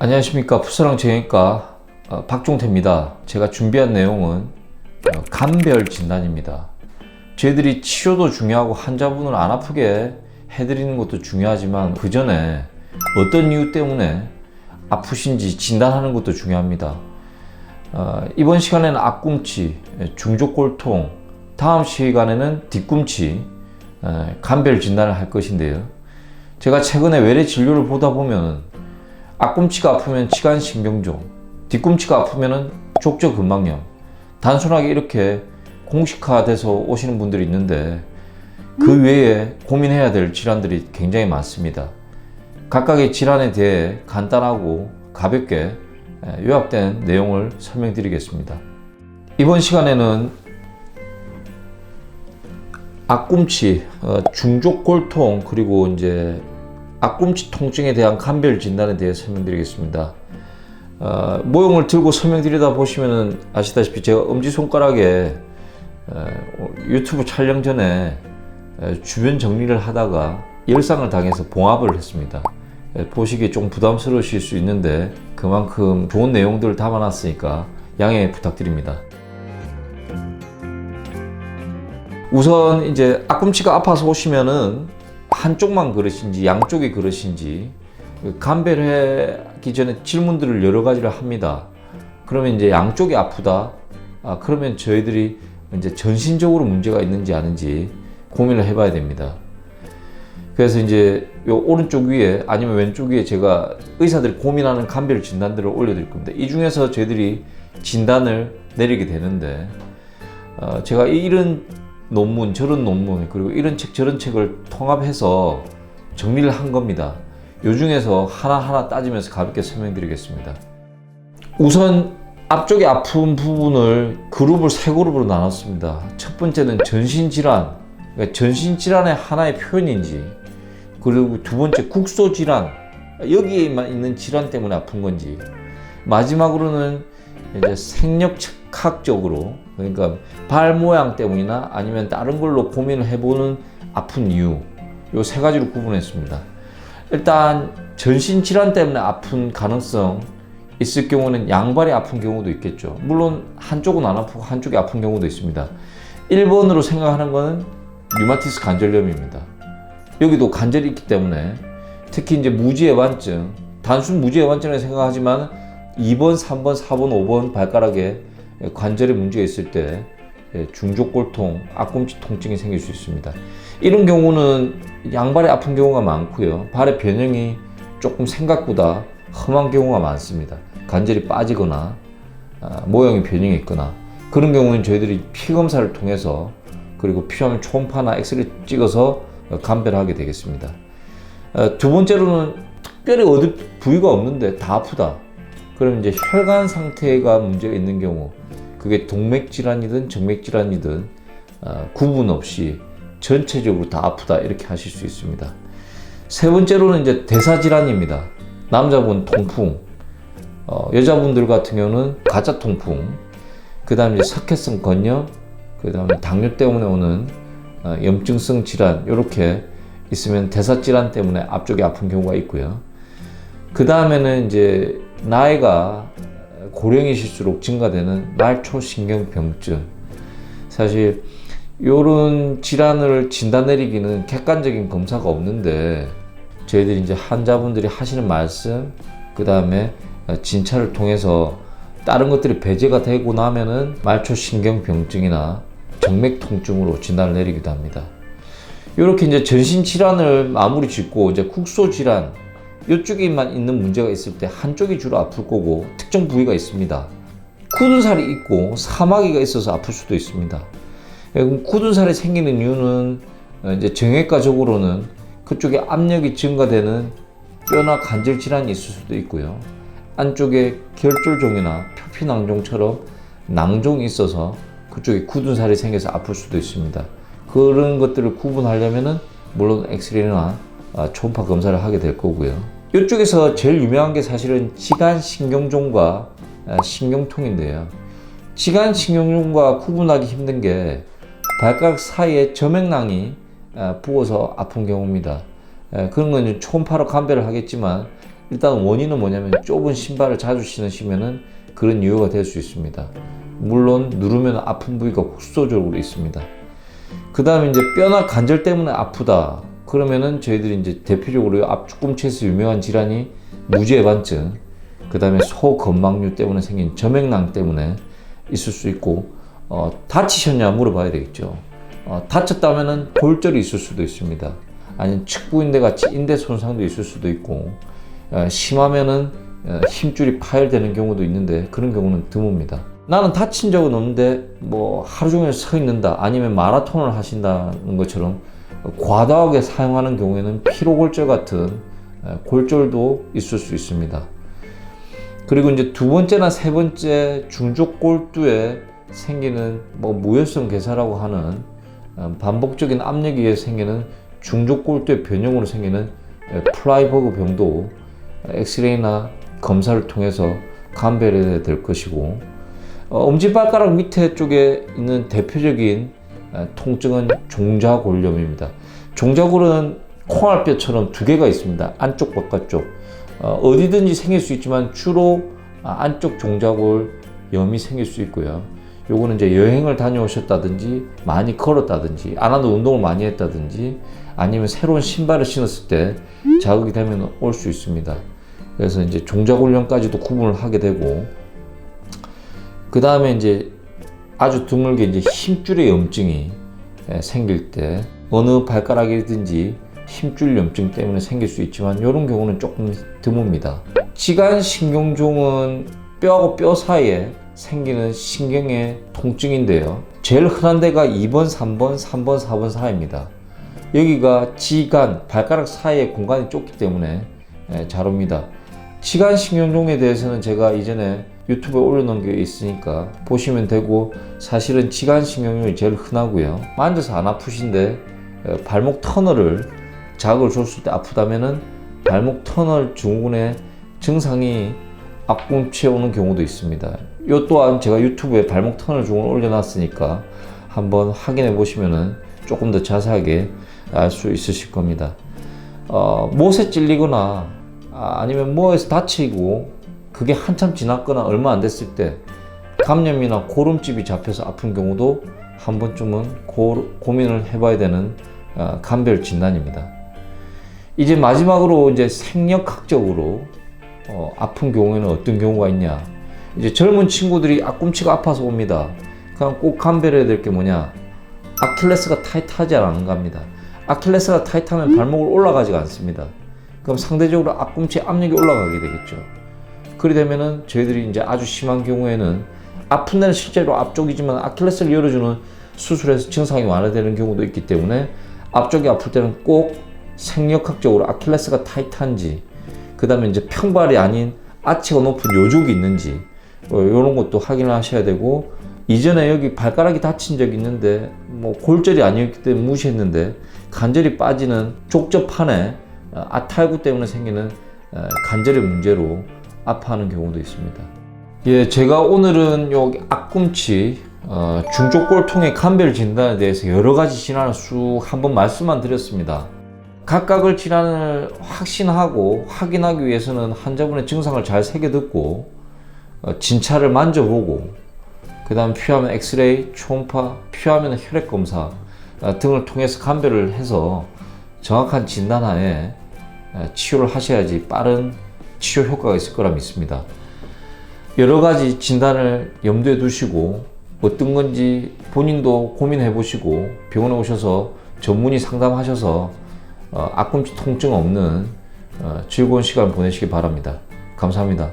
안녕하십니까. 풋사랑 정형외과 박종태입니다. 제가 준비한 내용은 간별 진단입니다. 저희들이 치료도 중요하고 환자분을 안 아프게 해드리는 것도 중요하지만 그 전에 어떤 이유 때문에 아프신지 진단하는 것도 중요합니다. 이번 시간에는 앞꿈치, 중족골통, 다음 시간에는 뒤꿈치 간별 진단을 할 것인데요. 제가 최근에 외래 진료를 보다 보면 앞꿈치가 아프면 치간신경종, 뒤꿈치가 아프면 족저근막염, 단순하게 이렇게 공식화돼서 오시는 분들이 있는데 그 외에 고민해야 될 질환들이 굉장히 많습니다. 각각의 질환에 대해 간단하고 가볍게 요약된 내용을 설명드리겠습니다. 이번 시간에는 앞꿈치, 중족골통 그리고 이제 앞꿈치 통증에 대한 간별 진단에 대해 설명드리겠습니다. 모형을 들고 설명드리다 보시면 아시다시피 제가 엄지손가락에 유튜브 촬영 전에 주변 정리를 하다가 열상을 당해서 봉합을 했습니다. 보시기에 좀 부담스러우실 수 있는데 그만큼 좋은 내용들을 담아놨으니까 양해 부탁드립니다. 우선 이제 앞꿈치가 아파서 오시면은 한쪽만 그러신지 양쪽이 그러신지 간별하기 전에 질문들을 여러 가지를 합니다. 그러면 이제 양쪽이 아프다. 그러면 저희들이 이제 전신적으로 문제가 있는지 아닌지 고민을 해봐야 됩니다. 그래서 이제 요 오른쪽 위에 아니면 왼쪽 위에 제가 의사들이 고민하는 간별 진단들을 올려드릴 겁니다. 이 중에서 저희들이 진단을 내리게 되는데 제가 이런 논문, 저런 논문, 그리고 이런 책, 저런 책을 통합해서 정리를 한 겁니다. 요 중에서 하나하나 따지면서 가볍게 설명드리겠습니다. 우선 앞쪽에 아픈 부분을 그룹을 세 그룹으로 나눴습니다. 첫 번째는 전신질환, 그러니까 전신질환의 하나의 표현인지, 그리고 두 번째 국소질환, 여기에만 있는 질환 때문에 아픈 건지, 마지막으로는 이제 생력학적으로, 그러니까 발 모양 때문이나 아니면 다른 걸로 고민을 해보는 아픈 이유, 요 세 가지로 구분했습니다. 일단 전신 질환 때문에 아픈 가능성 있을 경우는 양발이 아픈 경우도 있겠죠. 물론 한쪽은 안 아프고 한쪽이 아픈 경우도 있습니다. 1번으로 생각하는 것은 류마티스 관절염입니다. 여기도 관절이 있기 때문에 특히 이제 무지해반증, 단순 무지해반증을 생각하지만 2번, 3번, 4번, 5번 발가락에 관절에 문제가 있을 때 중족골통, 앞꿈치 통증이 생길 수 있습니다. 이런 경우는 양발이 아픈 경우가 많고요. 발의 변형이 조금 생각보다 험한 경우가 많습니다. 관절이 빠지거나 모형이 변형이 있거나 그런 경우는 저희들이 피 검사를 통해서 그리고 필요하면 초음파나 엑스레이 찍어서 간별하게 되겠습니다. 두 번째로는 특별히 어디 부위가 없는데 다 아프다. 그럼 이제 혈관 상태가 문제가 있는 경우, 그게 동맥질환이든 정맥질환이든 구분 없이 전체적으로 다 아프다 이렇게 하실 수 있습니다. 세 번째로는 이제 대사질환입니다. 남자분 통풍, 여자분들 같은 경우는 가짜 통풍, 그 다음에 이제 석회성 건염, 그 다음에 당뇨 때문에 오는 염증성 질환 이렇게 있으면 대사질환 때문에 앞쪽이 아픈 경우가 있고요. 그 다음에는 이제 나이가 고령이실수록 증가되는 말초신경병증. 사실 이런 질환을 진단 내리기는 객관적인 검사가 없는데 저희들이 이제 환자분들이 하시는 말씀, 그 다음에 진찰을 통해서 다른 것들이 배제가 되고 나면은 말초신경병증이나 정맥통증으로 진단을 내리기도 합니다. 이렇게 이제 전신 질환을 마무리 짓고 이제 국소 질환, 이쪽에만 있는 문제가 있을 때 한쪽이 주로 아플 거고 특정 부위가 있습니다. 굳은 살이 있고 사마귀가 있어서 아플 수도 있습니다. 굳은 살이 생기는 이유는 이제 정형외과적으로는 그쪽에 압력이 증가되는 뼈나 관절 질환이 있을 수도 있고요. 안쪽에 결절종이나 표피낭종처럼 낭종이 있어서 그쪽에 굳은 살이 생겨서 아플 수도 있습니다. 그런 것들을 구분하려면은 물론 엑스레이나 초음파 검사를 하게 될 거고요. 이쪽에서 제일 유명한 게 사실은 치간신경종과 신경통인데요. 치간신경종과 구분하기 힘든 게 발가락 사이에 점액낭이 부어서 아픈 경우입니다. 그런 건 초음파로 감별을 하겠지만 일단 원인은 뭐냐면 좁은 신발을 자주 신으시면은 그런 이유가 될 수 있습니다. 물론 누르면 아픈 부위가 국소적으로 있습니다. 그 다음에 이제 뼈나 관절 때문에 아프다. 그러면은 저희들이 이제 대표적으로 앞꿈치에서 유명한 질환이 무지해반증, 그 다음에 소건막류 때문에 생긴 저맥낭 때문에 있을 수 있고, 다치셨냐 물어봐야 되겠죠. 다쳤다면은 골절이 있을 수도 있습니다. 아니면 측부인대 같이 인대 손상도 있을 수도 있고, 심하면은 힘줄이 파열되는 경우도 있는데 그런 경우는 드뭅니다. 나는 다친 적은 없는데 뭐 하루 종일 서 있는다, 아니면 마라톤을 하신다는 것처럼 과다하게 사용하는 경우에는 피로골절 같은 골절도 있을 수 있습니다. 그리고 이제 두 번째나 세 번째 중족골두에 생기는 뭐 무혈성 괴사라고 하는 반복적인 압력에 의해 생기는 중족골두의 변형으로 생기는 플라이버그 병도 엑스레이나 검사를 통해서 감별해야 될 것이고, 엄지발가락 밑에 쪽에 있는 대표적인 통증은 종자골염입니다. 종자골은 콩알뼈처럼 두 개가 있습니다. 안쪽 바깥쪽. 어디든지 생길 수 있지만 주로 안쪽 종자골염이 생길 수 있고요. 요거는 이제 여행을 다녀오셨다든지 많이 걸었다든지 안 하는 운동을 많이 했다든지 아니면 새로운 신발을 신었을 때 자극이 되면 올 수 있습니다. 그래서 이제 종자골염까지도 구분을 하게 되고, 그 다음에 이제 아주 드물게 이제 힘줄의 염증이 생길 때 어느 발가락이든지 힘줄 염증 때문에 생길 수 있지만 이런 경우는 조금 드뭅니다. 지간신경종은 뼈하고 뼈 사이에 생기는 신경의 통증인데요. 제일 흔한 데가 2번, 3번, 3번, 4번 사이입니다. 여기가 지간, 발가락 사이에 공간이 좁기 때문에 잘 옵니다. 지간신경종에 대해서는 제가 이전에 유튜브에 올려놓은 게 있으니까 보시면 되고, 사실은 지간신경종이 제일 흔하고요. 만져서 안 아프신데 발목 터널을 자극을 줬을 때 아프다면은 발목 터널 증후군의 증상이 앞꿈치에 오는 경우도 있습니다. 이 또한 제가 유튜브에 발목 터널 증후군을 올려놨으니까 한번 확인해 보시면은 조금 더 자세하게 알 수 있으실 겁니다. 못에 찔리거나 아니면 뭐에서 다치고 그게 한참 지났거나 얼마 안 됐을 때 감염이나 고름집이 잡혀서 아픈 경우도 한 번쯤은 고민을 해봐야 되는 감별 진단입니다. 이제 마지막으로 이제 생력학적으로 아픈 경우에는 어떤 경우가 있냐. 이제 젊은 친구들이 앞꿈치가 아파서 옵니다. 그럼 꼭 감별해야 될 게 뭐냐. 아킬레스가 타이트하지 않은가 합니다. 아킬레스가 타이트하면 발목을 올라가지가 않습니다. 그럼 상대적으로 앞꿈치에 압력이 올라가게 되겠죠. 그리 되면은 저희들이 이제 아주 심한 경우에는 아픈 데는 실제로 앞쪽이지만 아킬레스를 열어주는 수술에서 증상이 완화되는 경우도 있기 때문에 앞쪽이 아플 때는 꼭 생력학적으로 아킬레스가 타이트한지, 그 다음에 이제 평발이 아닌 아치가 높은 요족이 있는지 이런 것도 확인을 하셔야 되고, 이전에 여기 발가락이 다친 적이 있는데 뭐 골절이 아니었기 때문에 무시했는데 관절이 빠지는 족저판에 아탈구 때문에 생기는 관절의 문제로 아파하는 경우도 있습니다. 예, 제가 오늘은 여기 앞꿈치 중족골통의 감별 진단에 대해서 여러 가지 질환을 쭉 한번 말씀만 드렸습니다. 각각의 질환을 확신하고 확인하기 위해서는 환자분의 증상을 잘 새겨 듣고 진찰을 만져보고, 그 다음 필요하면 엑스레이, 초음파, 필요하면 혈액 검사 등을 통해서 감별을 해서 정확한 진단하에 치료를 하셔야지 빠른 치료 효과가 있을 거라 믿습니다. 여러 가지 진단을 염두에 두시고 어떤 건지 본인도 고민해 보시고 병원에 오셔서 전문의 상담하셔서 앞꿈치 통증 없는 즐거운 시간 보내시기 바랍니다. 감사합니다.